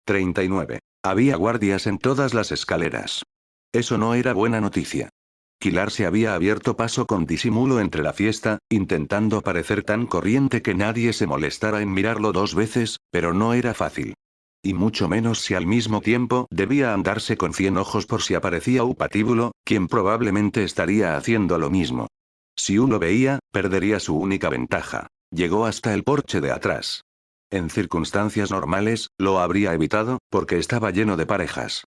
39. Había guardias en todas las escaleras. Eso no era buena noticia. Kilar se había abierto paso con disimulo entre la fiesta, intentando parecer tan corriente que nadie se molestara en mirarlo dos veces, pero no era fácil. Y mucho menos si al mismo tiempo debía andarse con 100 ojos por si aparecía un patíbulo, quien probablemente estaría haciendo lo mismo. Si uno veía, perdería su única ventaja. Llegó hasta el porche de atrás. En circunstancias normales, lo habría evitado, porque estaba lleno de parejas.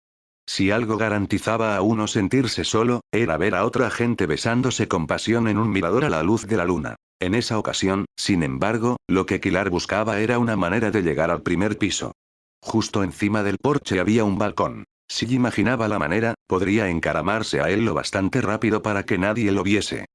Si algo garantizaba a uno sentirse solo, era ver a otra gente besándose con pasión en un mirador a la luz de la luna. En esa ocasión, sin embargo, lo que Kilar buscaba era una manera de llegar al primer piso. Justo encima del porche había un balcón. Si imaginaba la manera, podría encaramarse a él lo bastante rápido para que nadie lo viese.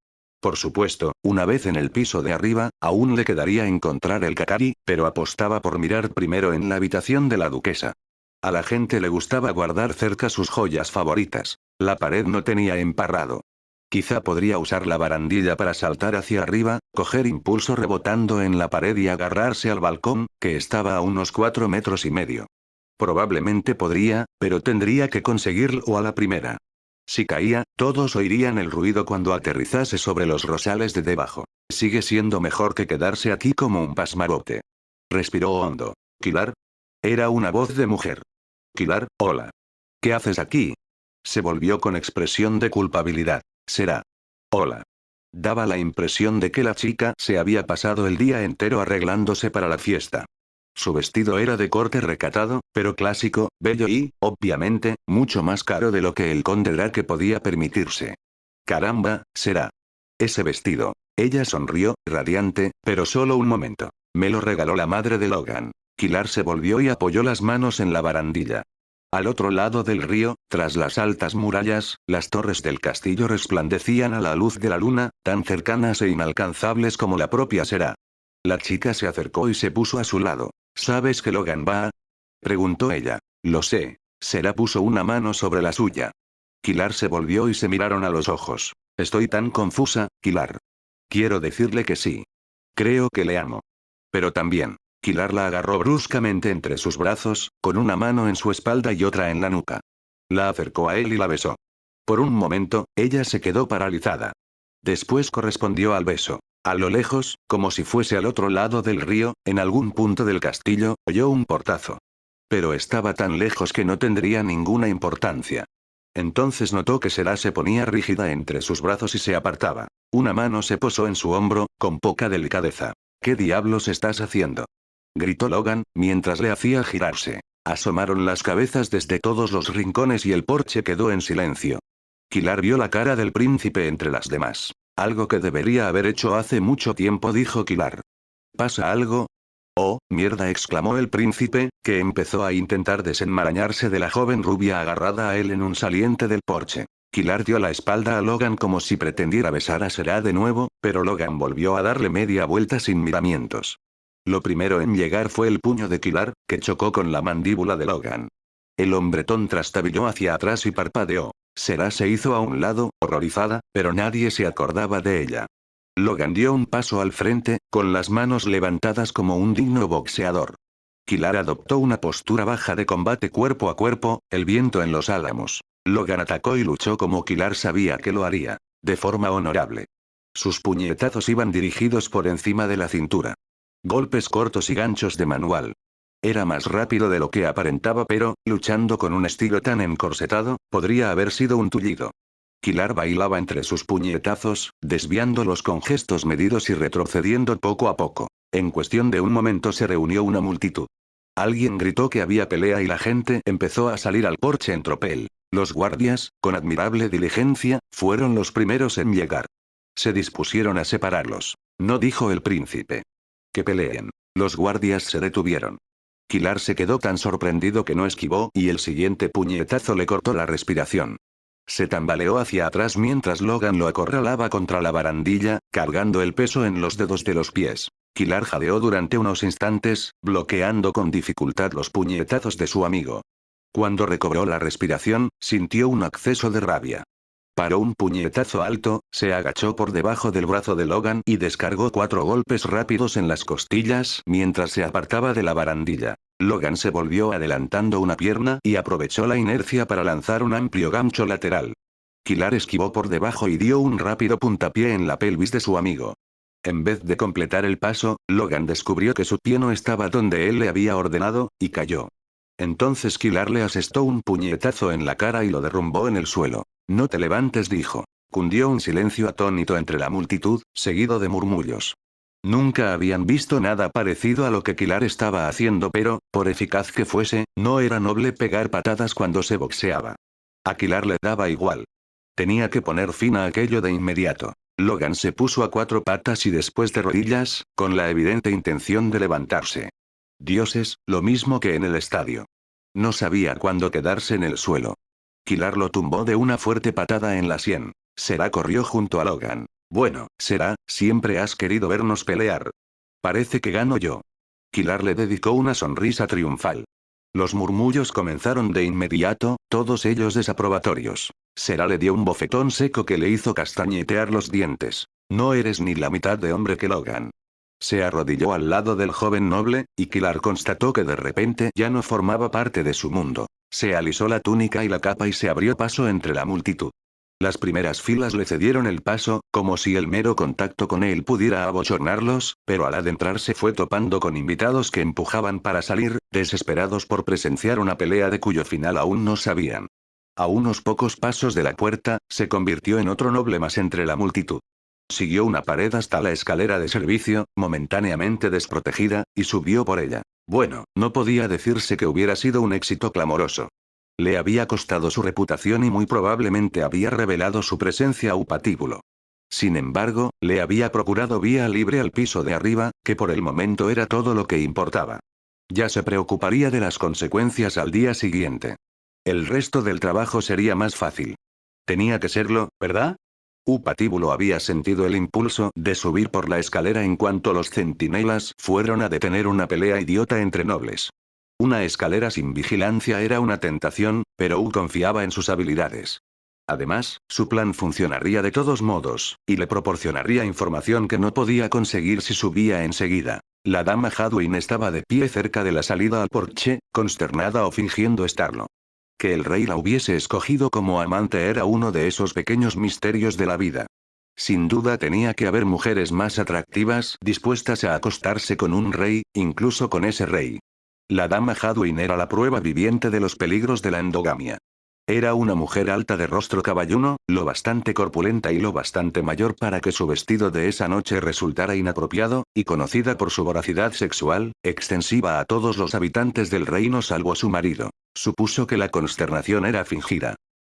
Por supuesto, una vez en el piso de arriba, aún le quedaría encontrar el Kakari, pero apostaba por mirar primero en la habitación de la duquesa. A la gente le gustaba guardar cerca sus joyas favoritas. La pared no tenía emparrado. Quizá podría usar la barandilla para saltar hacia arriba, coger impulso rebotando en la pared y agarrarse al balcón, que estaba a unos 4,5 metros. Probablemente podría, pero tendría que conseguirlo a la primera. Si caía, todos oirían el ruido cuando aterrizase sobre los rosales de debajo. Sigue siendo mejor que quedarse aquí como un pasmarote. Respiró hondo. ¿Kilar? Era una voz de mujer. Kilar, hola. ¿Qué haces aquí? Se volvió con expresión de culpabilidad. Será. Hola. Daba la impresión de que la chica se había pasado el día entero arreglándose para la fiesta. Su vestido era de corte recatado, pero clásico, bello y, obviamente, mucho más caro de lo que el conde Drake podía permitirse. Caramba, será. Ese vestido. Ella sonrió, radiante, pero solo un momento. Me lo regaló la madre de Logan. Kilar se volvió y apoyó las manos en la barandilla. Al otro lado del río, tras las altas murallas, las torres del castillo resplandecían a la luz de la luna, tan cercanas e inalcanzables como la propia Será. La chica se acercó y se puso a su lado. ¿Sabes que Logan va? Preguntó ella. Lo sé. Será puso una mano sobre la suya. Kilar se volvió y se miraron a los ojos. Estoy tan confusa, Kilar. Quiero decirle que sí. Creo que le amo. Pero también. Kilar la agarró bruscamente entre sus brazos, con una mano en su espalda y otra en la nuca. La acercó a él y la besó. Por un momento, ella se quedó paralizada. Después correspondió al beso. A lo lejos, como si fuese al otro lado del río, en algún punto del castillo, oyó un portazo. Pero estaba tan lejos que no tendría ninguna importancia. Entonces notó que Será se ponía rígida entre sus brazos y se apartaba. Una mano se posó en su hombro, con poca delicadeza. ¿Qué diablos estás haciendo? Gritó Logan, mientras le hacía girarse. Asomaron las cabezas desde todos los rincones y el porche quedó en silencio. Kilar vio la cara del príncipe entre las demás. Algo que debería haber hecho hace mucho tiempo, dijo Kilar. ¿Pasa algo? Oh, mierda, exclamó el príncipe, que empezó a intentar desenmarañarse de la joven rubia agarrada a él en un saliente del porche. Kilar dio la espalda a Logan como si pretendiera besar a Será de nuevo, pero Logan volvió a darle media vuelta sin miramientos. Lo primero en llegar fue el puño de Kilar, que chocó con la mandíbula de Logan. El hombretón trastabilló hacia atrás y parpadeó. Será se hizo a un lado, horrorizada, pero nadie se acordaba de ella. Logan dio un paso al frente, con las manos levantadas como un digno boxeador. Kilar adoptó una postura baja de combate cuerpo a cuerpo, el viento en los álamos. Logan atacó y luchó como Kilar sabía que lo haría, de forma honorable. Sus puñetazos iban dirigidos por encima de la cintura. Golpes cortos y ganchos de manual. Era más rápido de lo que aparentaba, pero, luchando con un estilo tan encorsetado, podría haber sido un tullido. Kilar bailaba entre sus puñetazos, desviándolos con gestos medidos y retrocediendo poco a poco. En cuestión de un momento se reunió una multitud. Alguien gritó que había pelea y la gente empezó a salir al porche en tropel. Los guardias, con admirable diligencia, fueron los primeros en llegar. Se dispusieron a separarlos. No, dijo el príncipe. Que peleen. Los guardias se detuvieron. Kilar se quedó tan sorprendido que no esquivó y el siguiente puñetazo le cortó la respiración. Se tambaleó hacia atrás mientras Logan lo acorralaba contra la barandilla, cargando el peso en los dedos de los pies. Kilar jadeó durante unos instantes, bloqueando con dificultad los puñetazos de su amigo. Cuando recobró la respiración, sintió un acceso de rabia. Paró un puñetazo alto, se agachó por debajo del brazo de Logan y descargó 4 golpes rápidos en las costillas mientras se apartaba de la barandilla. Logan se volvió adelantando una pierna y aprovechó la inercia para lanzar un amplio gancho lateral. Kilar esquivó por debajo y dio un rápido puntapié en la pelvis de su amigo. En vez de completar el paso, Logan descubrió que su pie no estaba donde él le había ordenado, y cayó. Entonces Kilar le asestó un puñetazo en la cara y lo derrumbó en el suelo. No te levantes, dijo. Cundió un silencio atónito entre la multitud, seguido de murmullos. Nunca habían visto nada parecido a lo que Kilar estaba haciendo, pero, por eficaz que fuese, no era noble pegar patadas cuando se boxeaba. A Kilar le daba igual. Tenía que poner fin a aquello de inmediato. Logan se puso a 4 patas y después de rodillas, con la evidente intención de levantarse. Dioses, lo mismo que en el estadio. No sabía cuándo quedarse en el suelo. Kilar lo tumbó de una fuerte patada en la sien. Será corrió junto a Logan. Bueno, Será, siempre has querido vernos pelear. Parece que gano yo. Kilar le dedicó una sonrisa triunfal. Los murmullos comenzaron de inmediato, todos ellos desaprobatorios. Será le dio un bofetón seco que le hizo castañetear los dientes. No eres ni la mitad de hombre que Logan. Se arrodilló al lado del joven noble, y Kilar constató que de repente ya no formaba parte de su mundo. Se alisó la túnica y la capa y se abrió paso entre la multitud. Las primeras filas le cedieron el paso, como si el mero contacto con él pudiera abochornarlos, pero al adentrarse fue topando con invitados que empujaban para salir, desesperados por presenciar una pelea de cuyo final aún no sabían. A unos pocos pasos de la puerta, se convirtió en otro noble más entre la multitud. Siguió una pared hasta la escalera de servicio, momentáneamente desprotegida, y subió por ella. Bueno, no podía decirse que hubiera sido un éxito clamoroso. Le había costado su reputación y muy probablemente había revelado su presencia a un patíbulo. Sin embargo, le había procurado vía libre al piso de arriba, que por el momento era todo lo que importaba. Ya se preocuparía de las consecuencias al día siguiente. El resto del trabajo sería más fácil. Tenía que serlo, ¿verdad? Patíbulo había sentido el impulso de subir por la escalera en cuanto los centinelas fueron a detener una pelea idiota entre nobles. Una escalera sin vigilancia era una tentación, pero confiaba en sus habilidades. Además, su plan funcionaría de todos modos, y le proporcionaría información que no podía conseguir si subía enseguida. La dama Hadwin estaba de pie cerca de la salida al porche, consternada o fingiendo estarlo. Que el rey la hubiese escogido como amante era uno de esos pequeños misterios de la vida. Sin duda tenía que haber mujeres más atractivas dispuestas a acostarse con un rey, incluso con ese rey. La dama Hadwin era la prueba viviente de los peligros de la endogamia. Era una mujer alta de rostro caballuno, lo bastante corpulenta y lo bastante mayor para que su vestido de esa noche resultara inapropiado, y conocida por su voracidad sexual, extensiva a todos los habitantes del reino salvo a su marido. Supuso que la consternación era fingida.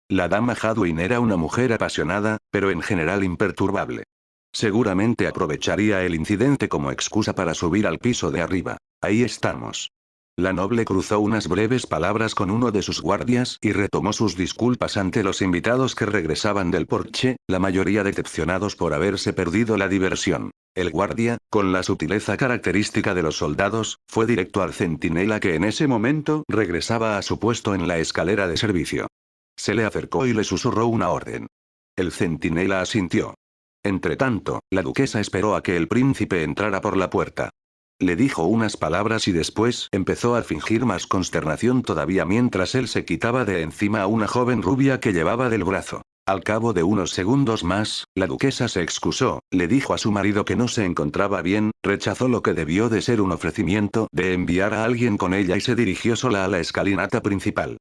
La dama Hadwin era una mujer apasionada, pero en general imperturbable. Seguramente aprovecharía el incidente como excusa para subir al piso de arriba. Ahí estamos. La noble cruzó unas breves palabras con uno de sus guardias y retomó sus disculpas ante los invitados que regresaban del porche, la mayoría decepcionados por haberse perdido la diversión. El guardia, con la sutileza característica de los soldados, fue directo al centinela que en ese momento regresaba a su puesto en la escalera de servicio. Se le acercó y le susurró una orden. El centinela asintió. Entretanto, la duquesa esperó a que el príncipe entrara por la puerta. Le dijo unas palabras y después empezó a fingir más consternación todavía mientras él se quitaba de encima a una joven rubia que llevaba del brazo. Al cabo de unos segundos más, la duquesa se excusó, le dijo a su marido que no se encontraba bien, rechazó lo que debió de ser un ofrecimiento de enviar a alguien con ella y se dirigió sola a la escalinata principal.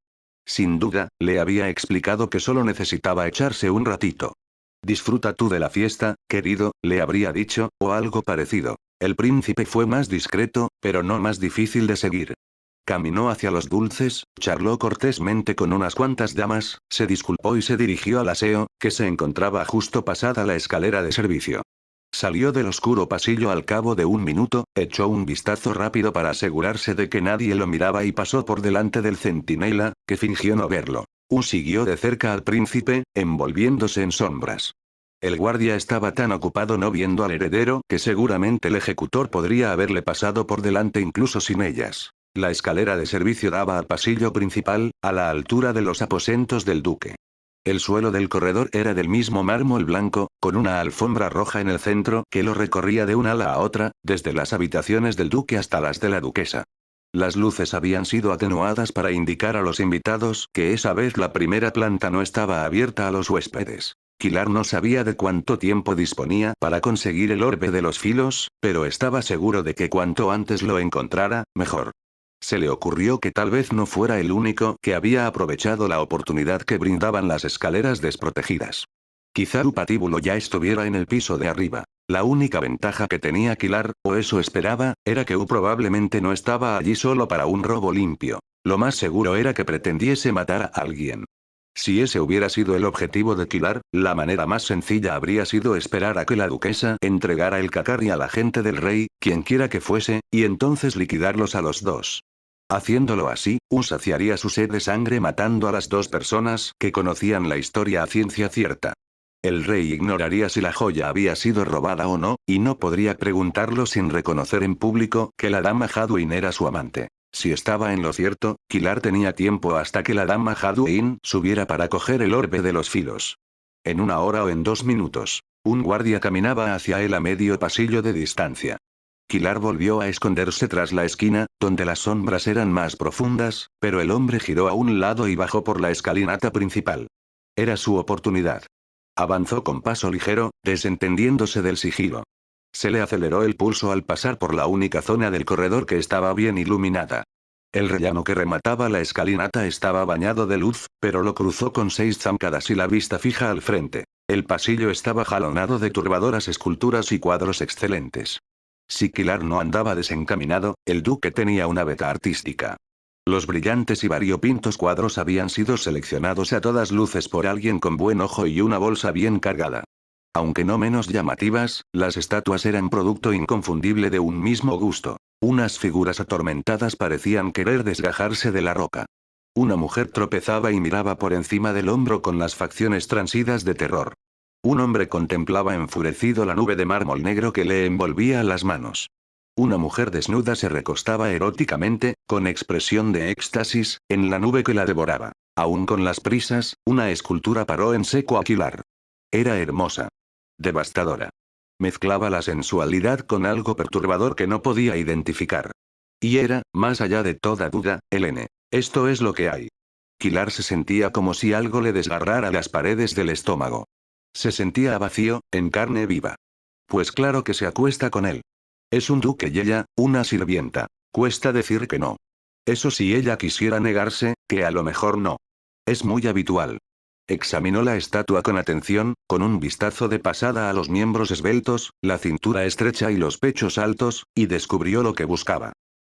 Sin duda, le había explicado que solo necesitaba echarse un ratito. Disfruta tú de la fiesta, querido, le habría dicho, o algo parecido. El príncipe fue más discreto, pero no más difícil de seguir. Caminó hacia los dulces, charló cortésmente con unas cuantas damas, se disculpó y se dirigió al aseo, que se encontraba justo pasada la escalera de servicio. Salió del oscuro pasillo al cabo de un minuto, echó un vistazo rápido para asegurarse de que nadie lo miraba y pasó por delante del centinela, que fingió no verlo. Siguió de cerca al príncipe, envolviéndose en sombras. El guardia estaba tan ocupado no viendo al heredero que seguramente el ejecutor podría haberle pasado por delante incluso sin ellas. La escalera de servicio daba al pasillo principal, a la altura de los aposentos del duque. El suelo del corredor era del mismo mármol blanco, con una alfombra roja en el centro que lo recorría de una ala a otra, desde las habitaciones del duque hasta las de la duquesa. Las luces habían sido atenuadas para indicar a los invitados que esa vez la primera planta no estaba abierta a los huéspedes. Kilar no sabía de cuánto tiempo disponía para conseguir el orbe de los filos, pero estaba seguro de que cuanto antes lo encontrara, mejor. Se le ocurrió que tal vez no fuera el único que había aprovechado la oportunidad que brindaban las escaleras desprotegidas. Quizá su patíbulo ya estuviera en el piso de arriba. La única ventaja que tenía Kilar, o eso esperaba, era que probablemente no estaba allí solo para un robo limpio. Lo más seguro era que pretendiese matar a alguien. Si ese hubiera sido el objetivo de Kilar, la manera más sencilla habría sido esperar a que la duquesa entregara el Kakari a la gente del rey, quienquiera que fuese, y entonces liquidarlos a los dos. Haciéndolo así, saciaría su sed de sangre matando a las dos personas que conocían la historia a ciencia cierta. El rey ignoraría si la joya había sido robada o no, y no podría preguntarlo sin reconocer en público que la dama Hadwin era su amante. Si estaba en lo cierto, Kilar tenía tiempo hasta que la dama Hadwin subiera para coger el orbe de los filos. En 1 hora o en 2 minutos. Un guardia caminaba hacia él a medio pasillo de distancia. Kilar volvió a esconderse tras la esquina, donde las sombras eran más profundas, pero el hombre giró a un lado y bajó por la escalinata principal. Era su oportunidad. Avanzó con paso ligero, desentendiéndose del sigilo. Se le aceleró el pulso al pasar por la única zona del corredor que estaba bien iluminada. El rellano que remataba la escalinata estaba bañado de luz, pero lo cruzó con 6 zancadas y la vista fija al frente. El pasillo estaba jalonado de turbadoras esculturas y cuadros excelentes. Si Kilar no andaba desencaminado, el duque tenía una beta artística. Los brillantes y variopintos cuadros habían sido seleccionados a todas luces por alguien con buen ojo y una bolsa bien cargada. Aunque no menos llamativas, las estatuas eran producto inconfundible de un mismo gusto. Unas figuras atormentadas parecían querer desgajarse de la roca. Una mujer tropezaba y miraba por encima del hombro con las facciones transidas de terror. Un hombre contemplaba enfurecido la nube de mármol negro que le envolvía las manos. Una mujer desnuda se recostaba eróticamente, con expresión de éxtasis, en la nube que la devoraba. Aún con las prisas, una escultura paró en seco a Kilar. Era hermosa. Devastadora. Mezclaba la sensualidad con algo perturbador que no podía identificar. Y era, más allá de toda duda, Helene. Esto es lo que hay. Kilar se sentía como si algo le desgarrara las paredes del estómago. Se sentía vacío, en carne viva. Pues claro que se acuesta con él. Es un duque y ella, una sirvienta. Cuesta decir que no. Eso si ella quisiera negarse, que a lo mejor no. Es muy habitual. Examinó la estatua con atención, con un vistazo de pasada a los miembros esbeltos, la cintura estrecha y los pechos altos, y descubrió lo que buscaba.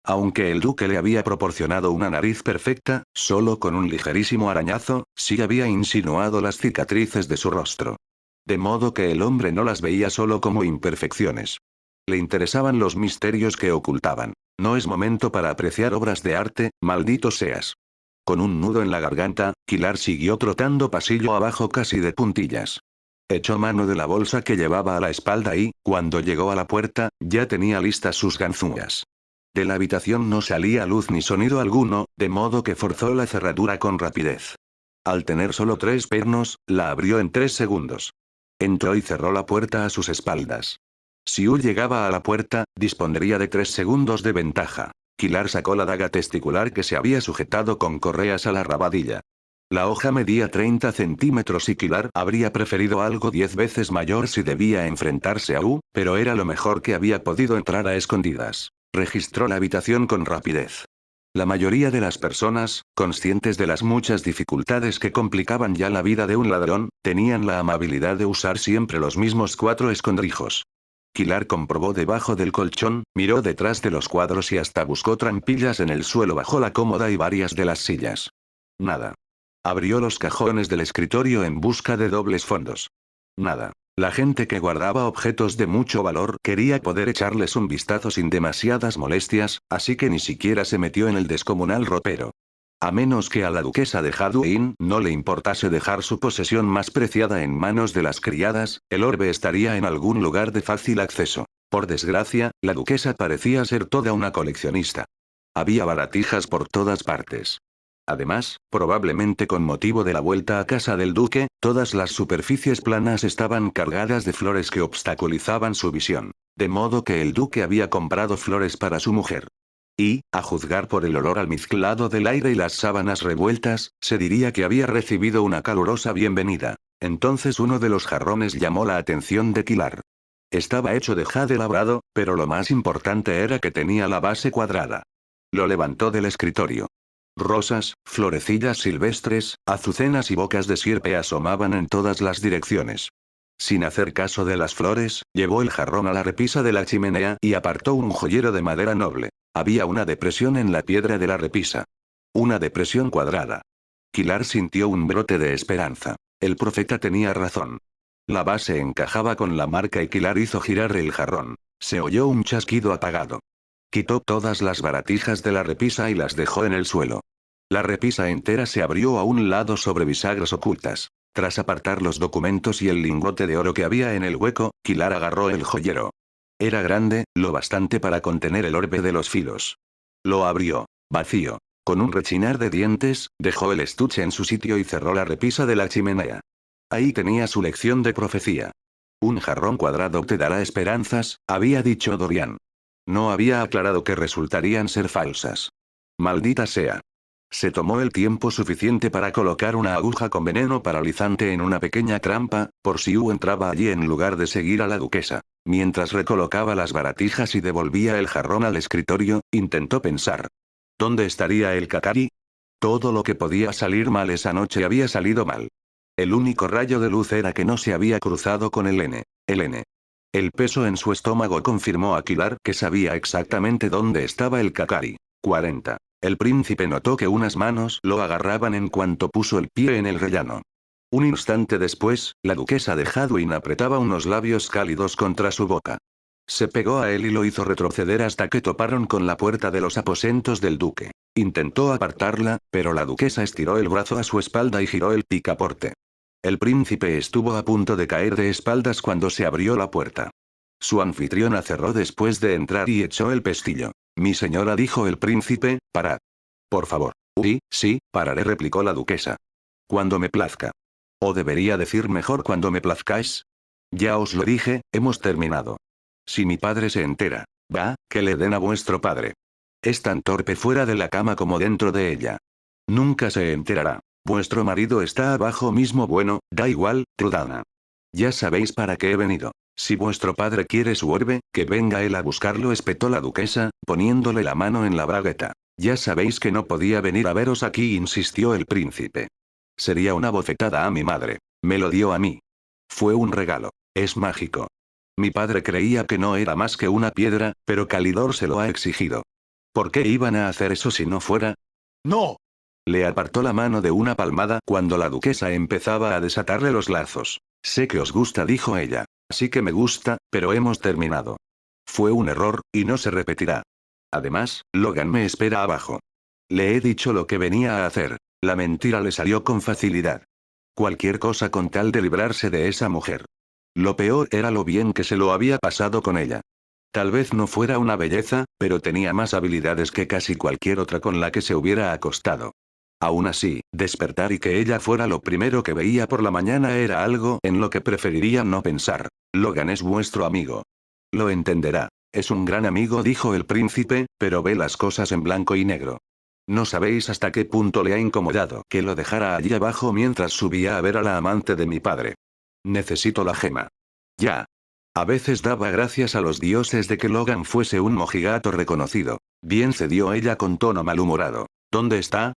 Aunque el duque le había proporcionado una nariz perfecta, solo con un ligerísimo arañazo, sí había insinuado las cicatrices de su rostro. De modo que el hombre no las veía solo como imperfecciones. Le interesaban los misterios que ocultaban. No es momento para apreciar obras de arte, maldito seas. Con un nudo en la garganta, Kilar siguió trotando pasillo abajo casi de puntillas. Echó mano de la bolsa que llevaba a la espalda y, cuando llegó a la puerta, ya tenía listas sus ganzúas. De la habitación no salía luz ni sonido alguno, de modo que forzó la cerradura con rapidez. Al tener solo 3 pernos, la abrió en 3 segundos. Entró y cerró la puerta a sus espaldas. Si llegaba a la puerta, dispondría de 3 segundos de ventaja. Kilar sacó la daga testicular que se había sujetado con correas a la rabadilla. La hoja medía 30 centímetros y Kilar habría preferido algo 10 veces mayor si debía enfrentarse a pero era lo mejor que había podido entrar a escondidas. Registró la habitación con rapidez. La mayoría de las personas, conscientes de las muchas dificultades que complicaban ya la vida de un ladrón, tenían la amabilidad de usar siempre los mismos 4 escondrijos. Kilar comprobó debajo del colchón, miró detrás de los cuadros y hasta buscó trampillas en el suelo bajo la cómoda y varias de las sillas. Nada. Abrió los cajones del escritorio en busca de dobles fondos. Nada. La gente que guardaba objetos de mucho valor quería poder echarles un vistazo sin demasiadas molestias, así que ni siquiera se metió en el descomunal ropero. A menos que a la duquesa de Hadwin no le importase dejar su posesión más preciada en manos de las criadas, el orbe estaría en algún lugar de fácil acceso. Por desgracia, la duquesa parecía ser toda una coleccionista. Había baratijas por todas partes. Además, probablemente con motivo de la vuelta a casa del duque, todas las superficies planas estaban cargadas de flores que obstaculizaban su visión. De modo que el duque había comprado flores para su mujer. Y, a juzgar por el olor almizclado del aire y las sábanas revueltas, se diría que había recibido una calurosa bienvenida. Entonces uno de los jarrones llamó la atención de Kilar. Estaba hecho de jade labrado, pero lo más importante era que tenía la base cuadrada. Lo levantó del escritorio. Rosas, florecillas silvestres, azucenas y bocas de sierpe asomaban en todas las direcciones. Sin hacer caso de las flores, llevó el jarrón a la repisa de la chimenea y apartó un joyero de madera noble. Había una depresión en la piedra de la repisa. Una depresión cuadrada. Kilar sintió un brote de esperanza. El profeta tenía razón. La base encajaba con la marca y Kilar hizo girar el jarrón. Se oyó un chasquido apagado. Quitó todas las baratijas de la repisa y las dejó en el suelo. La repisa entera se abrió a un lado sobre bisagras ocultas. Tras apartar los documentos y el lingote de oro que había en el hueco, Kilar agarró el joyero. Era grande, lo bastante para contener el orbe de los filos. Lo abrió. Vacío. Con un rechinar de dientes, dejó el estuche en su sitio y cerró la repisa de la chimenea. Ahí tenía su lección de profecía. Un jarrón cuadrado te dará esperanzas, había dicho Dorian. No había aclarado que resultarían ser falsas. Maldita sea. Se tomó el tiempo suficiente para colocar una aguja con veneno paralizante en una pequeña trampa, por si Wu entraba allí en lugar de seguir a la duquesa. Mientras recolocaba las baratijas y devolvía el jarrón al escritorio, intentó pensar. ¿Dónde estaría el Kakari? Todo lo que podía salir mal esa noche había salido mal. El único rayo de luz era que no se había cruzado con el N. El N. El peso en su estómago confirmó a Kilar que sabía exactamente dónde estaba el Kakari. 40. El príncipe notó que unas manos lo agarraban en cuanto puso el pie en el rellano. Un instante después, la duquesa de Hadwin apretaba unos labios cálidos contra su boca. Se pegó a él y lo hizo retroceder hasta que toparon con la puerta de los aposentos del duque. Intentó apartarla, pero la duquesa estiró el brazo a su espalda y giró el picaporte. El príncipe estuvo a punto de caer de espaldas cuando se abrió la puerta. Su anfitriona cerró después de entrar y echó el pestillo. Mi señora, dijo el príncipe, parad. Por favor. Sí, pararé, replicó la duquesa. Cuando me plazca. O debería decir mejor cuando me plazcáis. Ya os lo dije, hemos terminado. Si mi padre se entera, va, que le den a vuestro padre. Es tan torpe fuera de la cama como dentro de ella. Nunca se enterará. Vuestro marido está abajo mismo. Bueno, da igual, Trudana. Ya sabéis para qué he venido. Si vuestro padre quiere su orbe, que venga él a buscarlo, espetó la duquesa, poniéndole la mano en la bragueta. Ya sabéis que no podía venir a veros aquí, insistió el príncipe. Sería una bofetada a mi madre. Me lo dio a mí. Fue un regalo. Es mágico. Mi padre creía que no era más que una piedra, pero Calidor se lo ha exigido. ¿Por qué iban a hacer eso si no fuera? ¡No! Le apartó la mano de una palmada cuando la duquesa empezaba a desatarle los lazos. Sé que os gusta, dijo ella. Así que me gusta, pero hemos terminado. Fue un error, y no se repetirá. Además, Logan me espera abajo. Le he dicho lo que venía a hacer. La mentira le salió con facilidad. Cualquier cosa con tal de librarse de esa mujer. Lo peor era lo bien que se lo había pasado con ella. Tal vez no fuera una belleza, pero tenía más habilidades que casi cualquier otra con la que se hubiera acostado. Aún así, despertar y que ella fuera lo primero que veía por la mañana era algo en lo que preferiría no pensar. Logan es vuestro amigo. Lo entenderá. Es un gran amigo, dijo el príncipe, pero ve las cosas en blanco y negro. No sabéis hasta qué punto le ha incomodado que lo dejara allí abajo mientras subía a ver a la amante de mi padre. Necesito la gema. Ya. A veces daba gracias a los dioses de que Logan fuese un mojigato reconocido. Bien, cedió ella con tono malhumorado. ¿Dónde está?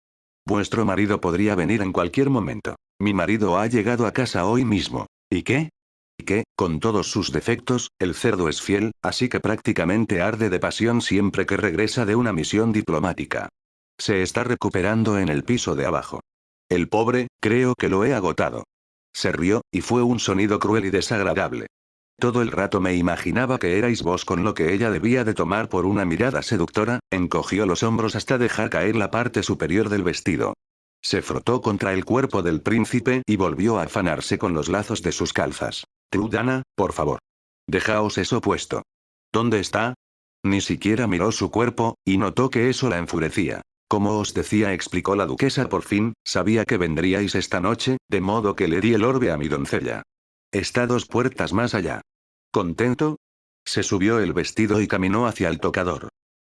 Vuestro marido podría venir en cualquier momento. Mi marido ha llegado a casa hoy mismo. ¿Y qué? Y que, con todos sus defectos, el cerdo es fiel, así que prácticamente arde de pasión siempre que regresa de una misión diplomática. Se está recuperando en el piso de abajo. El pobre, creo que lo he agotado. Se rió, y fue un sonido cruel y desagradable. Todo el rato me imaginaba que erais vos, con lo que ella debía de tomar por una mirada seductora. Encogió los hombros hasta dejar caer la parte superior del vestido. Se frotó contra el cuerpo del príncipe y volvió a afanarse con los lazos de sus calzas. Trudana, por favor. Dejaos eso puesto. ¿Dónde está? Ni siquiera miró su cuerpo, y notó que eso la enfurecía. Como os decía, explicó la duquesa por fin, sabía que vendríais esta noche, de modo que le di el orbe a mi doncella. Está 2 puertas más allá. ¿Contento? Se subió el vestido y caminó hacia el tocador.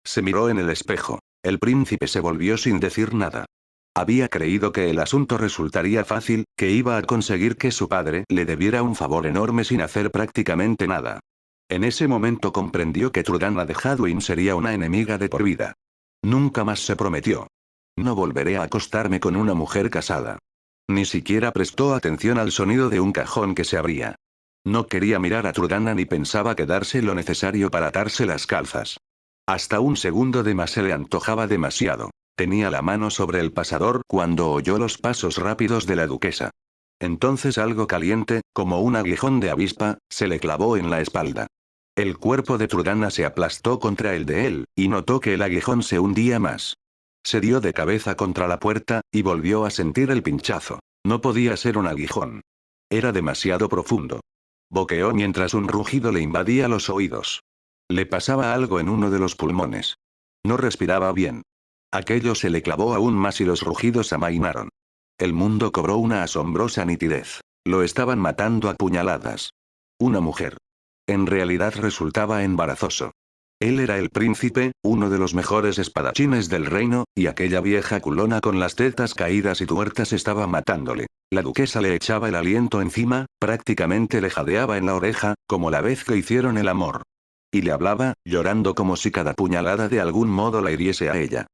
Se miró en el espejo. El príncipe se volvió sin decir nada. Había creído que el asunto resultaría fácil, que iba a conseguir que su padre le debiera un favor enorme sin hacer prácticamente nada. En ese momento comprendió que Trudana de Hadwin sería una enemiga de por vida. Nunca más se prometió. No volveré a acostarme con una mujer casada. Ni siquiera prestó atención al sonido de un cajón que se abría. No quería mirar a Trudana ni pensaba quedarse lo necesario para atarse las calzas. Hasta un segundo de más se le antojaba demasiado. Tenía la mano sobre el pasador cuando oyó los pasos rápidos de la duquesa. Entonces algo caliente, como un aguijón de avispa, se le clavó en la espalda. El cuerpo de Trudana se aplastó contra el de él, y notó que el aguijón se hundía más. Se dio de cabeza contra la puerta, y volvió a sentir el pinchazo. No podía ser un aguijón. Era demasiado profundo. Boqueó mientras un rugido le invadía los oídos. Le pasaba algo en uno de los pulmones. No respiraba bien. Aquello se le clavó aún más y los rugidos amainaron. El mundo cobró una asombrosa nitidez. Lo estaban matando a puñaladas. Una mujer. En realidad resultaba embarazoso. Él era el príncipe, uno de los mejores espadachines del reino, y aquella vieja culona con las tetas caídas y tuertas estaba matándole. La duquesa le echaba el aliento encima, prácticamente le jadeaba en la oreja, como la vez que hicieron el amor. Y le hablaba, llorando como si cada puñalada de algún modo la hiriese a ella.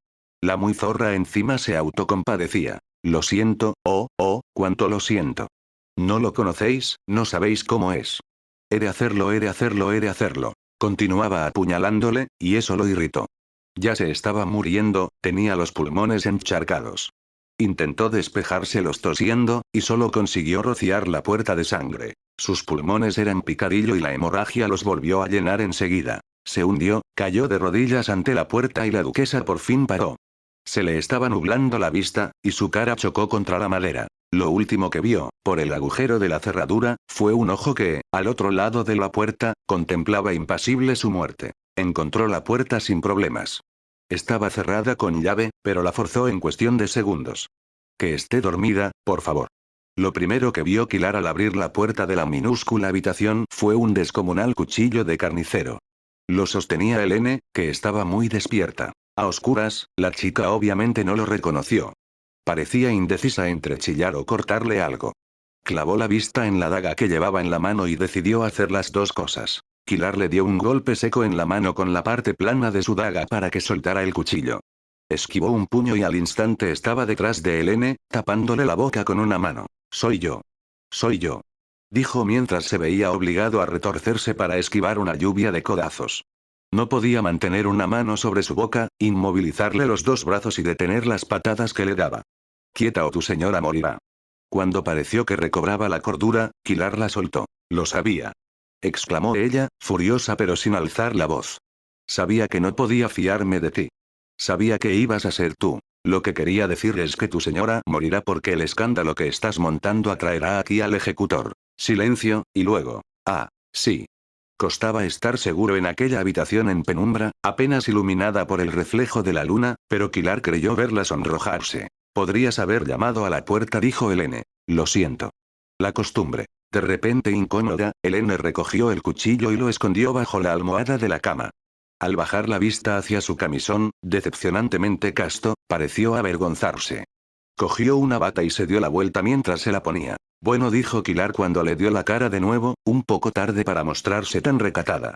La muy zorra encima se autocompadecía. Lo siento, cuánto lo siento. No lo conocéis, no sabéis cómo es. He de hacerlo, he de hacerlo, he de hacerlo. Continuaba apuñalándole, y eso lo irritó. Ya se estaba muriendo, tenía los pulmones encharcados. Intentó despejárselos tosiendo, y solo consiguió rociar la puerta de sangre. Sus pulmones eran picadillo y la hemorragia los volvió a llenar enseguida. Se hundió, cayó de rodillas ante la puerta y la duquesa por fin paró. Se le estaba nublando la vista, y su cara chocó contra la madera. Lo último que vio, por el agujero de la cerradura, fue un ojo que, al otro lado de la puerta, contemplaba impasible su muerte. Encontró la puerta sin problemas. Estaba cerrada con llave, pero la forzó en cuestión de segundos. Que esté dormida, por favor. Lo primero que vio Kilar al abrir la puerta de la minúscula habitación fue un descomunal cuchillo de carnicero. Lo sostenía Helene, que estaba muy despierta. A oscuras, la chica obviamente no lo reconoció. Parecía indecisa entre chillar o cortarle algo. Clavó la vista en la daga que llevaba en la mano y decidió hacer las dos cosas. Kilar le dio un golpe seco en la mano con la parte plana de su daga para que soltara el cuchillo. Esquivó un puño y al instante estaba detrás de Helene, tapándole la boca con una mano. Soy yo. Soy yo. Dijo mientras se veía obligado a retorcerse para esquivar una lluvia de codazos. No podía mantener una mano sobre su boca, inmovilizarle los dos brazos y detener las patadas que le daba. Quieta o tu señora morirá. Cuando pareció que recobraba la cordura, Kilar la soltó. Lo sabía. Exclamó ella, furiosa pero sin alzar la voz. Sabía que no podía fiarme de ti. Sabía que ibas a ser tú. Lo que quería decir es que tu señora morirá porque el escándalo que estás montando atraerá aquí al ejecutor. Silencio, y luego. Ah, sí. Costaba estar seguro en aquella habitación en penumbra, apenas iluminada por el reflejo de la luna, pero Kilar creyó verla sonrojarse. Podrías haber llamado a la puerta, dijo Helene. Lo siento. La costumbre. De repente incómoda, Helene recogió el cuchillo y lo escondió bajo la almohada de la cama. Al bajar la vista hacia su camisón, decepcionantemente casto, pareció avergonzarse. Cogió una bata y se dio la vuelta mientras se la ponía. Bueno, dijo Kilar cuando le dio la cara de nuevo, un poco tarde para mostrarse tan recatada.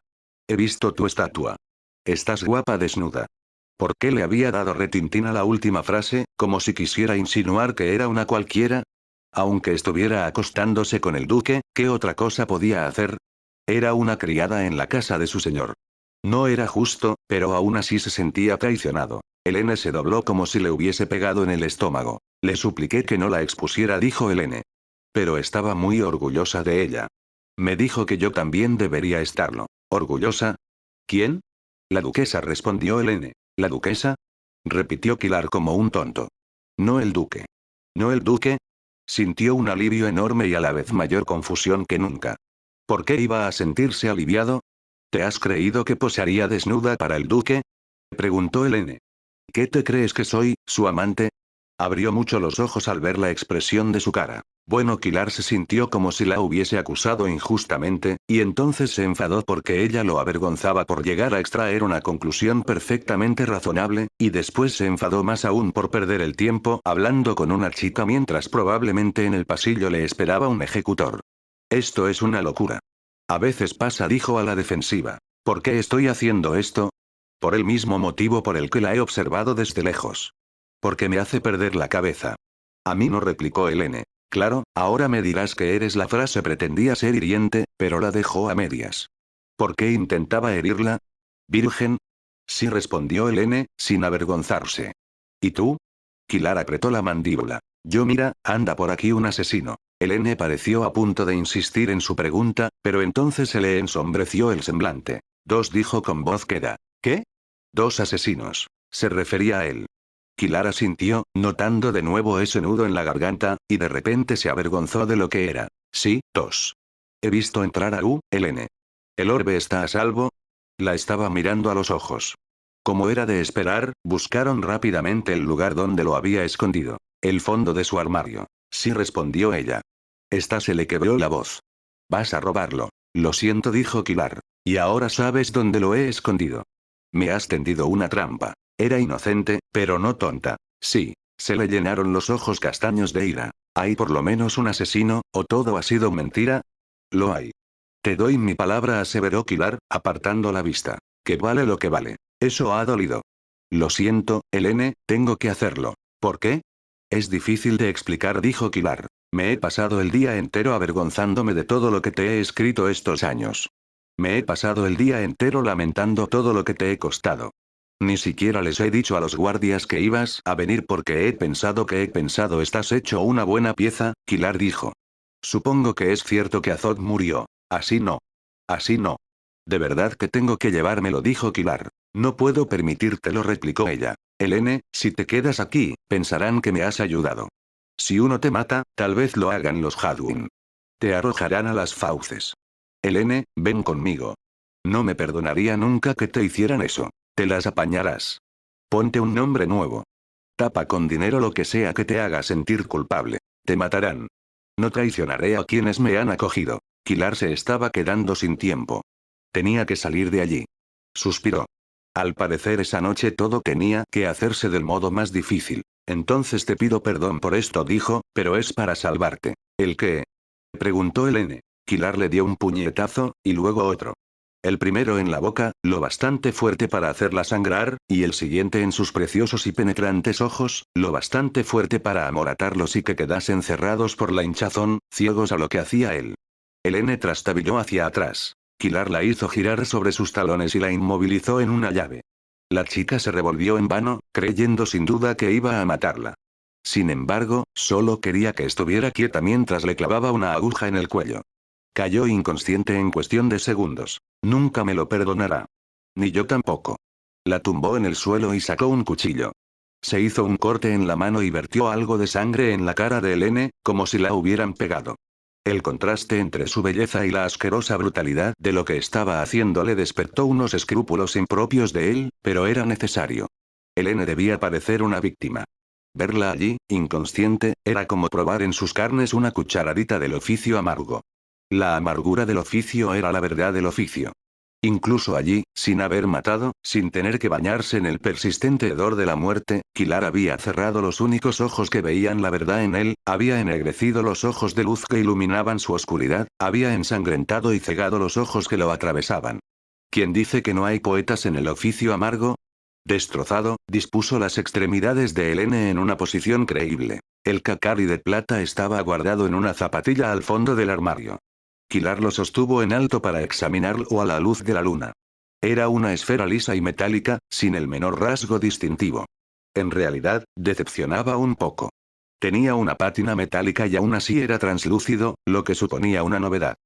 He visto tu estatua. Estás guapa desnuda. ¿Por qué le había dado retintín a la última frase, como si quisiera insinuar que era una cualquiera? Aunque estuviera acostándose con el duque, ¿qué otra cosa podía hacer? Era una criada en la casa de su señor. No era justo, pero aún así se sentía traicionado. Helene se dobló como si le hubiese pegado en el estómago. Le supliqué que no la expusiera, dijo Helene. Pero estaba muy orgullosa de ella. Me dijo que yo también debería estarlo. ¿Orgullosa? ¿Quién? La duquesa, respondió Helene. ¿La duquesa? Repitió Kilar como un tonto. No el duque. ¿No el duque? Sintió un alivio enorme y a la vez mayor confusión que nunca. ¿Por qué iba a sentirse aliviado? ¿Te has creído que posaría desnuda para el duque? Preguntó Helene. ¿Qué te crees que soy, su amante? Abrió mucho los ojos al ver la expresión de su cara. Bueno, Kilar se sintió como si la hubiese acusado injustamente, y entonces se enfadó porque ella lo avergonzaba por llegar a extraer una conclusión perfectamente razonable, y después se enfadó más aún por perder el tiempo hablando con una chica mientras probablemente en el pasillo le esperaba un ejecutor. Esto es una locura. A veces pasa, dijo a la defensiva. ¿Por qué estoy haciendo esto? Por el mismo motivo por el que la he observado desde lejos. Porque me hace perder la cabeza. A mí no, replicó Helene. Claro, ahora me dirás que eres la frase pretendía ser hiriente, pero la dejó a medias. ¿Por qué intentaba herirla? ¿Virgen? Sí, respondió Helene, sin avergonzarse. ¿Y tú? Kilar apretó la mandíbula. Yo, mira, anda por aquí un asesino. Helene pareció a punto de insistir en su pregunta, pero entonces se le ensombreció el semblante. Dos, dijo con voz queda. ¿Qué? Dos asesinos. Se refería a él. Kilar asintió, notando de nuevo ese nudo en la garganta, y de repente se avergonzó de lo que era. Sí, dos. He visto entrar a Helene. ¿El orbe está a salvo? La estaba mirando a los ojos. Como era de esperar, buscaron rápidamente el lugar donde lo había escondido. El fondo de su armario. Sí, respondió ella. Esta se le quebró la voz. Vas a robarlo. Lo siento, dijo Kilar. Y ahora sabes dónde lo he escondido. Me has tendido una trampa. Era inocente, pero no tonta. Sí. Se le llenaron los ojos castaños de ira. ¿Hay por lo menos un asesino, o todo ha sido mentira? Lo hay. Te doy mi palabra, aseveró Kilar, apartando la vista. Que vale lo que vale. Eso ha dolido. Lo siento, Helene, tengo que hacerlo. ¿Por qué? Es difícil de explicar, dijo Kilar. Me he pasado el día entero avergonzándome de todo lo que te he escrito estos años. Me he pasado el día entero lamentando todo lo que te he costado. Ni siquiera les he dicho a los guardias que ibas a venir porque he pensado estás hecho una buena pieza, Kilar dijo. Supongo que es cierto que Azog murió. Así no. Así no. De verdad que tengo que llevármelo, dijo Kilar. No puedo permitírtelo, replicó ella. Helene, si te quedas aquí, pensarán que me has ayudado. Si uno te mata, tal vez lo hagan los Hadwin. Te arrojarán a las fauces. Helene, ven conmigo. No me perdonaría nunca que te hicieran eso. Te las apañarás. Ponte un nombre nuevo. Tapa con dinero lo que sea que te haga sentir culpable. Te matarán. No traicionaré a quienes me han acogido. Kilar se estaba quedando sin tiempo. Tenía que salir de allí. Suspiró. Al parecer esa noche todo tenía que hacerse del modo más difícil. Entonces te pido perdón por esto, dijo, pero es para salvarte. ¿El qué? Preguntó Helene. Kilar le dio un puñetazo, y luego otro. El primero en la boca, lo bastante fuerte para hacerla sangrar, y el siguiente en sus preciosos y penetrantes ojos, lo bastante fuerte para amoratarlos y que quedasen cerrados por la hinchazón, ciegos a lo que hacía él. Helene trastabilló hacia atrás. Kilar la hizo girar sobre sus talones y la inmovilizó en una llave. La chica se revolvió en vano, creyendo sin duda que iba a matarla. Sin embargo, solo quería que estuviera quieta mientras le clavaba una aguja en el cuello. Cayó inconsciente en cuestión de segundos. Nunca me lo perdonará. Ni yo tampoco. La tumbó en el suelo y sacó un cuchillo. Se hizo un corte en la mano y vertió algo de sangre en la cara de Helene, como si la hubieran pegado. El contraste entre su belleza y la asquerosa brutalidad de lo que estaba haciendo le despertó unos escrúpulos impropios de él, pero era necesario. Helene debía parecer una víctima. Verla allí, inconsciente, era como probar en sus carnes una cucharadita del oficio amargo. La amargura del oficio era la verdad del oficio. Incluso allí, sin haber matado, sin tener que bañarse en el persistente hedor de la muerte, Kilar había cerrado los únicos ojos que veían la verdad en él, había ennegrecido los ojos de luz que iluminaban su oscuridad, había ensangrentado y cegado los ojos que lo atravesaban. ¿Quién dice que no hay poetas en el oficio amargo? Destrozado, dispuso las extremidades de Helene en una posición creíble. El cacari de plata estaba guardado en una zapatilla al fondo del armario. Kilar lo sostuvo en alto para examinarlo a la luz de la luna. Era una esfera lisa y metálica, sin el menor rasgo distintivo. En realidad, decepcionaba un poco. Tenía una pátina metálica y aún así era translúcido, lo que suponía una novedad.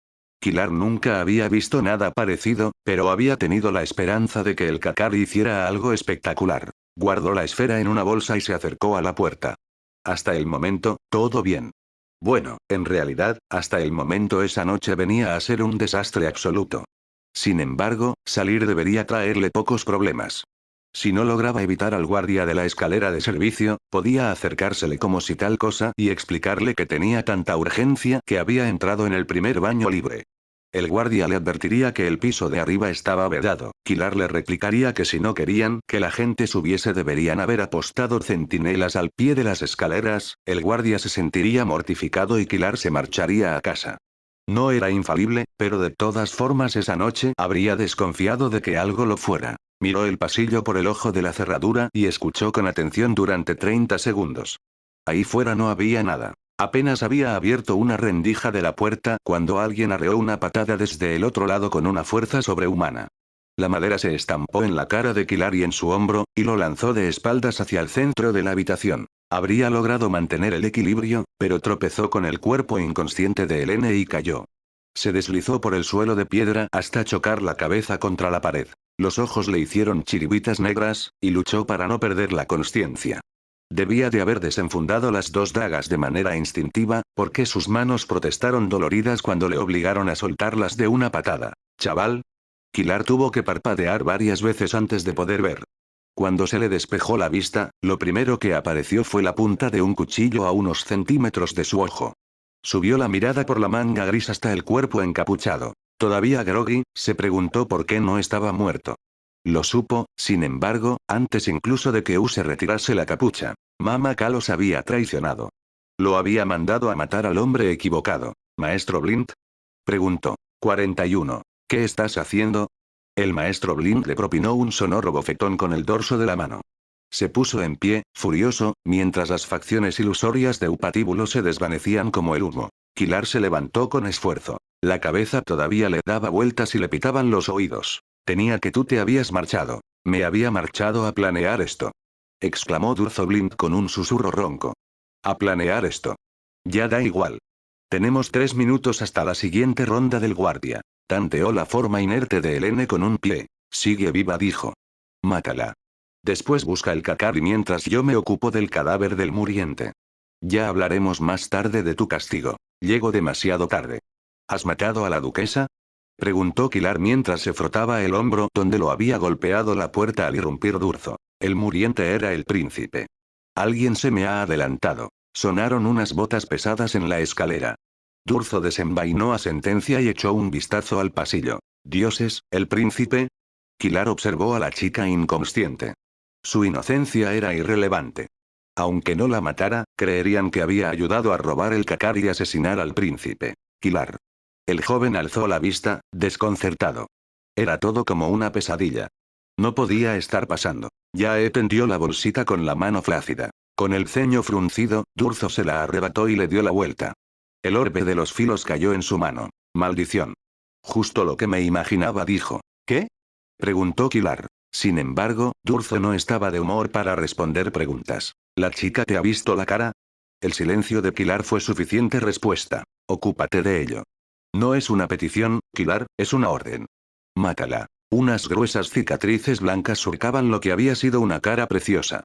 Kilar nunca había visto nada parecido, pero había tenido la esperanza de que el cacari hiciera algo espectacular. Guardó la esfera en una bolsa y se acercó a la puerta. Hasta el momento, todo bien. Bueno, en realidad, hasta el momento esa noche venía a ser un desastre absoluto. Sin embargo, salir debería traerle pocos problemas. Si no lograba evitar al guardia de la escalera de servicio, podía acercársele como si tal cosa y explicarle que tenía tanta urgencia que había entrado en el primer baño libre. El guardia le advertiría que el piso de arriba estaba vedado. Kilar le replicaría que si no querían que la gente subiese deberían haber apostado centinelas al pie de las escaleras, el guardia se sentiría mortificado y Kilar se marcharía a casa. No era infalible, pero de todas formas esa noche habría desconfiado de que algo lo fuera. Miró el pasillo por el ojo de la cerradura y escuchó con atención durante 30 segundos. Ahí fuera no había nada. Apenas había abierto una rendija de la puerta cuando alguien arreó una patada desde el otro lado con una fuerza sobrehumana. La madera se estampó en la cara de Kilar y en su hombro, y lo lanzó de espaldas hacia el centro de la habitación. Habría logrado mantener el equilibrio, pero tropezó con el cuerpo inconsciente de Helene y cayó. Se deslizó por el suelo de piedra hasta chocar la cabeza contra la pared. Los ojos le hicieron chiribitas negras, y luchó para no perder la consciencia. Debía de haber desenfundado las dos dagas de manera instintiva, porque sus manos protestaron doloridas cuando le obligaron a soltarlas de una patada. «Chaval». Kilar tuvo que parpadear varias veces antes de poder ver. Cuando se le despejó la vista, lo primero que apareció fue la punta de un cuchillo a unos centímetros de su ojo. Subió la mirada por la manga gris hasta el cuerpo encapuchado. Todavía groggy, se preguntó por qué no estaba muerto. Lo supo, sin embargo, antes incluso de que se retirase la capucha. Mama K los había traicionado. Lo había mandado a matar al hombre equivocado. ¿Maestro Blind?, preguntó. 41. ¿Qué estás haciendo? El maestro Blind le propinó un sonoro bofetón con el dorso de la mano. Se puso en pie, furioso, mientras las facciones ilusorias de Upatíbulo se desvanecían como el humo. Kilar se levantó con esfuerzo. La cabeza todavía le daba vueltas y le pitaban los oídos. Tenía que tú te habías marchado. Me había marchado a planear esto. Exclamó Durzo Blind con un susurro ronco. A planear esto. Ya da igual. Tenemos 3 minutos hasta la siguiente ronda del guardia. Tanteó la forma inerte de Helene con un pie. Sigue viva, dijo. Mátala. Después busca el Kakari mientras yo me ocupo del cadáver del muriente. Ya hablaremos más tarde de tu castigo. Llego demasiado tarde. ¿Has matado a la duquesa?, preguntó Kilar mientras se frotaba el hombro donde lo había golpeado la puerta al irrumpir Durzo. El muriente era el príncipe. Alguien se me ha adelantado. Sonaron unas botas pesadas en la escalera. Durzo desenvainó a Sentencia y echó un vistazo al pasillo. ¿Dioses, el príncipe? Kilar observó a la chica inconsciente. Su inocencia era irrelevante. Aunque no la matara, creerían que había ayudado a robar el Kakari y asesinar al príncipe. Kilar. El joven alzó la vista, desconcertado. Era todo como una pesadilla. No podía estar pasando. Ya tendió la bolsita con la mano flácida. Con el ceño fruncido, Durzo se la arrebató y le dio la vuelta. El orbe de los filos cayó en su mano. Maldición. Justo lo que me imaginaba, dijo. ¿Qué?, preguntó Kilar. Sin embargo, Durzo no estaba de humor para responder preguntas. ¿La chica te ha visto la cara? El silencio de Kilar fue suficiente respuesta. Ocúpate de ello. No es una petición, Kilar, es una orden. Mátala. Unas gruesas cicatrices blancas surcaban lo que había sido una cara preciosa.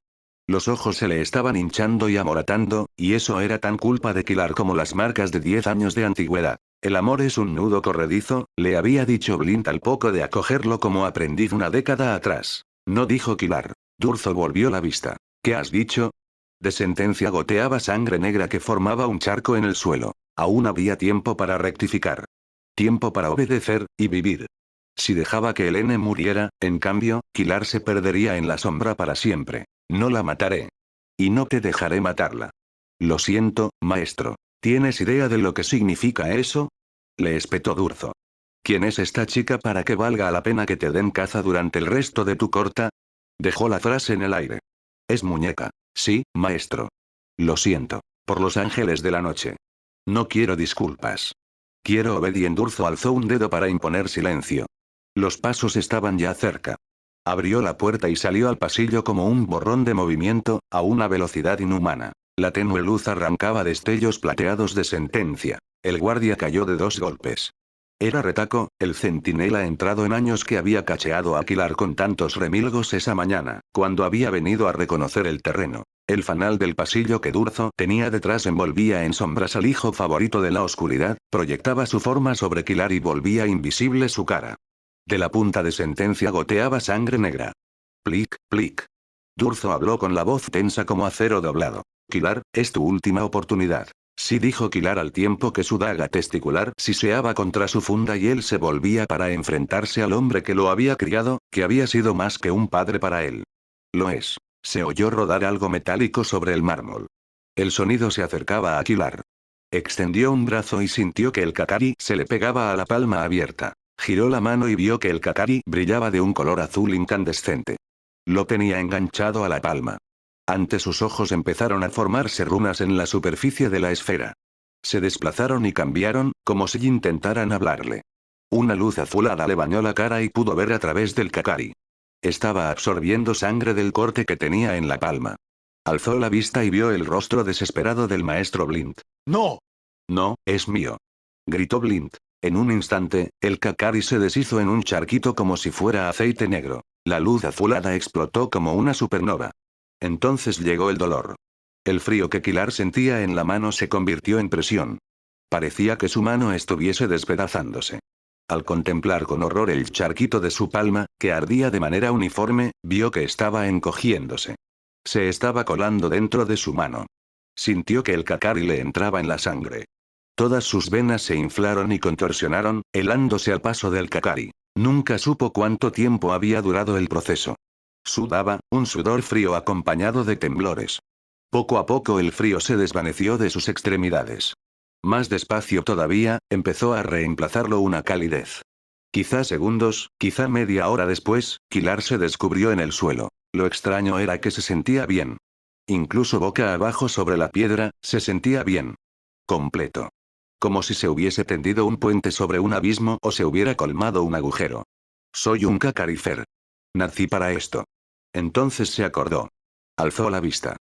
Los ojos se le estaban hinchando y amoratando, y eso era tan culpa de Kilar como las marcas de 10 años de antigüedad. El amor es un nudo corredizo, le había dicho Blind al poco de acogerlo como aprendiz una década atrás. No, dijo Kilar. Durzo volvió la vista. ¿Qué has dicho? De Sentencia goteaba sangre negra que formaba un charco en el suelo. Aún había tiempo para rectificar. Tiempo para obedecer, y vivir. Si dejaba que Helene muriera, en cambio, Kilar se perdería en la sombra para siempre. No la mataré. Y no te dejaré matarla. Lo siento, maestro. ¿Tienes idea de lo que significa eso? Le espetó Durzo. ¿Quién es esta chica para que valga la pena que te den caza durante el resto de tu corta? Dejó la frase en el aire. Es muñeca. Sí, maestro. Lo siento. Por los ángeles de la noche. No quiero disculpas. Quiero obediencia. Durzo alzó un dedo para imponer silencio. Los pasos estaban ya cerca. Abrió la puerta y salió al pasillo como un borrón de movimiento, a una velocidad inhumana. La tenue luz arrancaba destellos plateados de Sentencia. El guardia cayó de 2 golpes. Era Retaco, el centinela entrado en años que había cacheado a Kilar con tantos remilgos esa mañana, cuando había venido a reconocer el terreno. El fanal del pasillo que Durzo tenía detrás envolvía en sombras al hijo favorito de la oscuridad, proyectaba su forma sobre Kilar y volvía invisible su cara. De la punta de Sentencia goteaba sangre negra. Plic, plic. Durzo habló con la voz tensa como acero doblado. Kilar, es tu última oportunidad. Sí, dijo Kilar al tiempo que su daga testicular siseaba contra su funda y él se volvía para enfrentarse al hombre que lo había criado, que había sido más que un padre para él. Lo es. Se oyó rodar algo metálico sobre el mármol. El sonido se acercaba a Kilar. Extendió un brazo y sintió que el Kakari se le pegaba a la palma abierta. Giró la mano y vio que el Kakari brillaba de un color azul incandescente. Lo tenía enganchado a la palma. Ante sus ojos empezaron a formarse runas en la superficie de la esfera. Se desplazaron y cambiaron, como si intentaran hablarle. Una luz azulada le bañó la cara y pudo ver a través del Kakari. Estaba absorbiendo sangre del corte que tenía en la palma. Alzó la vista y vio el rostro desesperado del maestro Blint. ¡No! No, es mío. Gritó Blint. En un instante, el Kakari se deshizo en un charquito como si fuera aceite negro. La luz azulada explotó como una supernova. Entonces llegó el dolor. El frío que Kilar sentía en la mano se convirtió en presión. Parecía que su mano estuviese despedazándose. Al contemplar con horror el charquito de su palma, que ardía de manera uniforme, vio que estaba encogiéndose. Se estaba colando dentro de su mano. Sintió que el Kakari le entraba en la sangre. Todas sus venas se inflaron y contorsionaron, helándose al paso del Kakari. Nunca supo cuánto tiempo había durado el proceso. Sudaba, un sudor frío acompañado de temblores. Poco a poco el frío se desvaneció de sus extremidades. Más despacio todavía, empezó a reemplazarlo una calidez. Quizá segundos, quizá media hora después, Kilar se descubrió en el suelo. Lo extraño era que se sentía bien. Incluso boca abajo sobre la piedra, se sentía bien. Completo. Como si se hubiese tendido un puente sobre un abismo o se hubiera colmado un agujero. Soy un Kakarifer. Nací para esto. Entonces se acordó. Alzó la vista.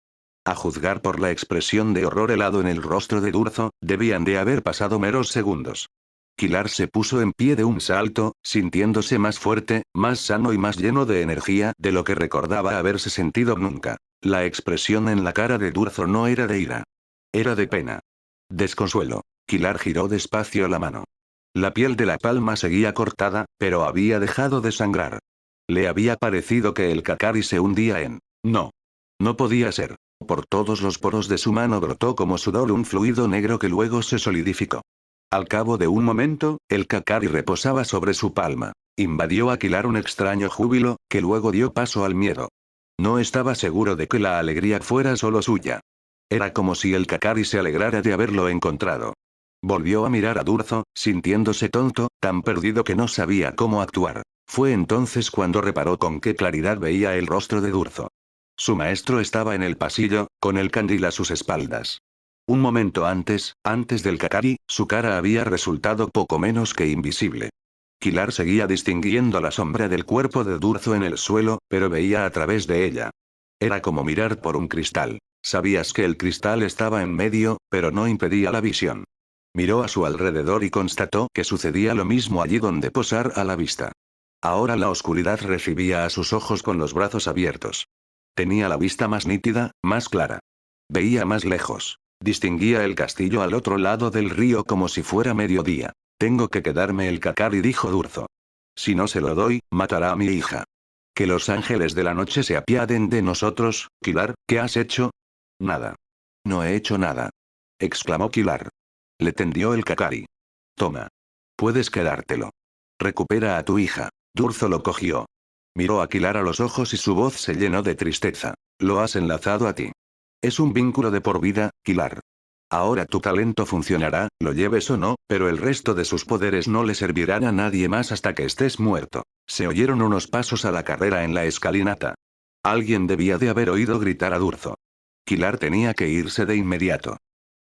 A juzgar por la expresión de horror helado en el rostro de Durzo, debían de haber pasado meros segundos. Kilar se puso en pie de un salto, sintiéndose más fuerte, más sano y más lleno de energía de lo que recordaba haberse sentido nunca. La expresión en la cara de Durzo no era de ira. Era de pena. Desconsuelo. Kilar giró despacio la mano. La piel de la palma seguía cortada, pero había dejado de sangrar. Le había parecido que el Kakari se hundía en... No. No podía ser. Por todos los poros de su mano brotó como sudor un fluido negro que luego se solidificó. Al cabo de un momento, el Kakari reposaba sobre su palma. Invadió a Kilar un extraño júbilo, que luego dio paso al miedo. No estaba seguro de que la alegría fuera solo suya. Era como si el Kakari se alegrara de haberlo encontrado. Volvió a mirar a Durzo, sintiéndose tonto, tan perdido que no sabía cómo actuar. Fue entonces cuando reparó con qué claridad veía el rostro de Durzo. Su maestro estaba en el pasillo, con el candil a sus espaldas. Un momento antes del Kakari, su cara había resultado poco menos que invisible. Kilar seguía distinguiendo la sombra del cuerpo de Durzo en el suelo, pero veía a través de ella. Era como mirar por un cristal. Sabías que el cristal estaba en medio, pero no impedía la visión. Miró a su alrededor y constató que sucedía lo mismo allí donde posar a la vista. Ahora la oscuridad recibía a sus ojos con los brazos abiertos. Tenía la vista más nítida, más clara. Veía más lejos. Distinguía el castillo al otro lado del río como si fuera mediodía. Tengo que quedarme el Kakari, dijo Durzo. Si no se lo doy, matará a mi hija. Que los ángeles de la noche se apiaden de nosotros. Kilar, ¿qué has hecho? Nada. No he hecho nada. Exclamó Kilar. Le tendió el Kakari. Toma. Puedes quedártelo. Recupera a tu hija. Durzo lo cogió. Miró a Kilar a los ojos y su voz se llenó de tristeza. Lo has enlazado a ti. Es un vínculo de por vida, Kilar. Ahora tu talento funcionará, lo lleves o no, pero el resto de sus poderes no le servirán a nadie más hasta que estés muerto. Se oyeron unos pasos a la carrera en la escalinata. Alguien debía de haber oído gritar a Durzo. Kilar tenía que irse de inmediato.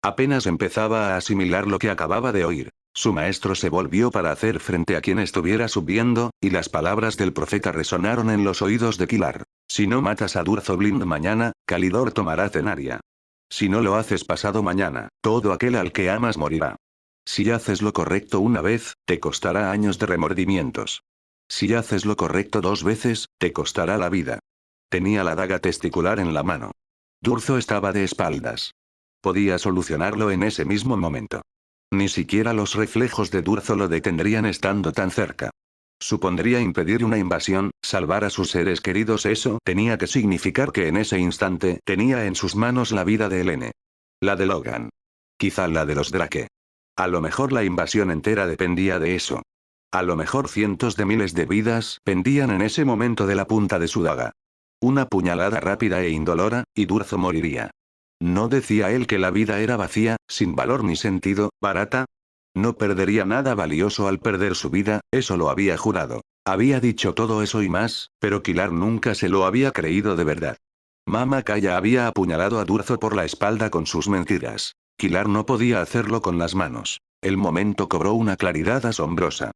Apenas empezaba a asimilar lo que acababa de oír. Su maestro se volvió para hacer frente a quien estuviera subiendo, y las palabras del profeta resonaron en los oídos de Kilar. Si no matas a Durzo Blind mañana, Kalidor tomará Cenaria. Si no lo haces pasado mañana, todo aquel al que amas morirá. Si haces lo correcto una vez, te costará años de remordimientos. Si haces lo correcto 2 veces, te costará la vida. Tenía la daga testicular en la mano. Durzo estaba de espaldas. Podía solucionarlo en ese mismo momento. Ni siquiera los reflejos de Durzo lo detendrían estando tan cerca. Supondría impedir una invasión, salvar a sus seres queridos. Eso tenía que significar que en ese instante tenía en sus manos la vida de Helene. La de Logan. Quizá la de los Drake. A lo mejor la invasión entera dependía de eso. A lo mejor cientos de miles de vidas pendían en ese momento de la punta de su daga. Una puñalada rápida e indolora, y Durzo moriría. ¿No decía él que la vida era vacía, sin valor ni sentido, barata? No perdería nada valioso al perder su vida, eso lo había jurado. Había dicho todo eso y más, pero Kilar nunca se lo había creído de verdad. Mama Kaya había apuñalado a Durzo por la espalda con sus mentiras. Kilar no podía hacerlo con las manos. El momento cobró una claridad asombrosa.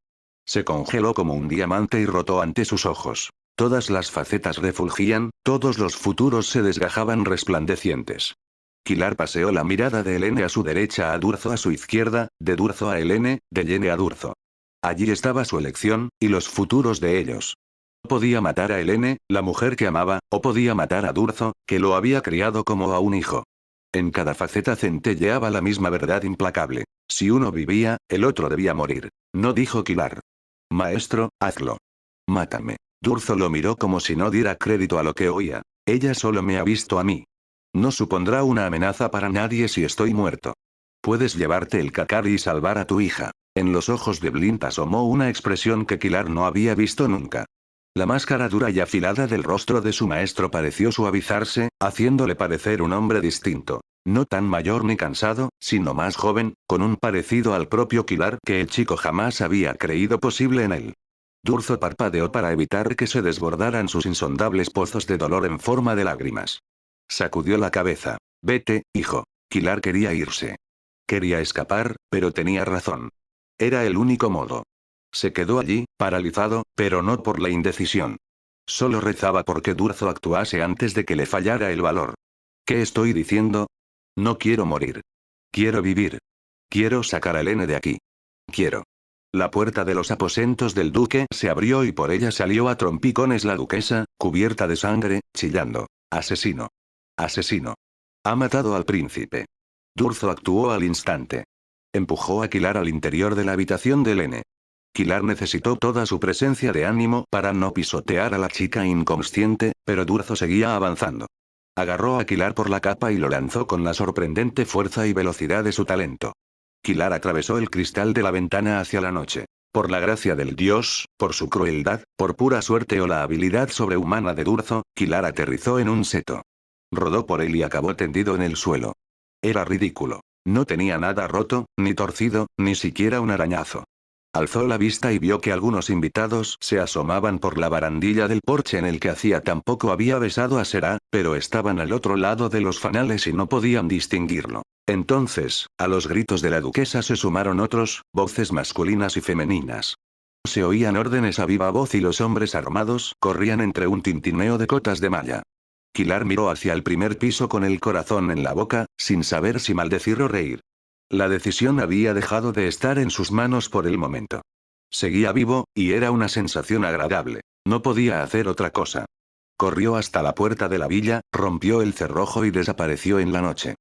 Se congeló como un diamante y rotó ante sus ojos. Todas las facetas refulgían, todos los futuros se desgajaban resplandecientes. Kilar paseó la mirada de Helene a su derecha, a Durzo a su izquierda, de Durzo a Helene, de Helene a Durzo. Allí estaba su elección, y los futuros de ellos. Podía matar a Helene, la mujer que amaba, o podía matar a Durzo, que lo había criado como a un hijo. En cada faceta centelleaba la misma verdad implacable. Si uno vivía, el otro debía morir. No dijo Kilar. Maestro, hazlo. Mátame. Durzo lo miró como si no diera crédito a lo que oía. Ella solo me ha visto a mí. No supondrá una amenaza para nadie si estoy muerto. Puedes llevarte el Kakari y salvar a tu hija. En los ojos de Blint asomó una expresión que Kilar no había visto nunca. La máscara dura y afilada del rostro de su maestro pareció suavizarse, haciéndole parecer un hombre distinto. No tan mayor ni cansado, sino más joven, con un parecido al propio Kilar que el chico jamás había creído posible en él. Durzo parpadeó para evitar que se desbordaran sus insondables pozos de dolor en forma de lágrimas. Sacudió la cabeza. Vete, hijo. Kilar quería irse. Quería escapar, pero tenía razón. Era el único modo. Se quedó allí, paralizado, pero no por la indecisión. Solo rezaba porque Durzo actuase antes de que le fallara el valor. ¿Qué estoy diciendo? No quiero morir. Quiero vivir. Quiero sacar a Helene de aquí. Quiero. La puerta de los aposentos del duque se abrió y por ella salió a trompicones la duquesa, cubierta de sangre, chillando. Asesino. Asesino. Ha matado al príncipe. Durzo actuó al instante. Empujó a Kilar al interior de la habitación de Helene. Kilar necesitó toda su presencia de ánimo para no pisotear a la chica inconsciente, pero Durzo seguía avanzando. Agarró a Kilar por la capa y lo lanzó con la sorprendente fuerza y velocidad de su talento. Kilar atravesó el cristal de la ventana hacia la noche. Por la gracia del dios, por su crueldad, por pura suerte o la habilidad sobrehumana de Durzo, Kilar aterrizó en un seto. Rodó por él y acabó tendido en el suelo. Era ridículo. No tenía nada roto, ni torcido, ni siquiera un arañazo. Alzó la vista y vio que algunos invitados se asomaban por la barandilla del porche en el que hacía tan poco había besado a Será, pero estaban al otro lado de los fanales y no podían distinguirlo. Entonces, a los gritos de la duquesa se sumaron otros, voces masculinas y femeninas. Se oían órdenes a viva voz y los hombres armados corrían entre un tintineo de cotas de malla. Kilar miró hacia el primer piso con el corazón en la boca, sin saber si maldecir o reír. La decisión había dejado de estar en sus manos por el momento. Seguía vivo, y era una sensación agradable. No podía hacer otra cosa. Corrió hasta la puerta de la villa, rompió el cerrojo y desapareció en la noche.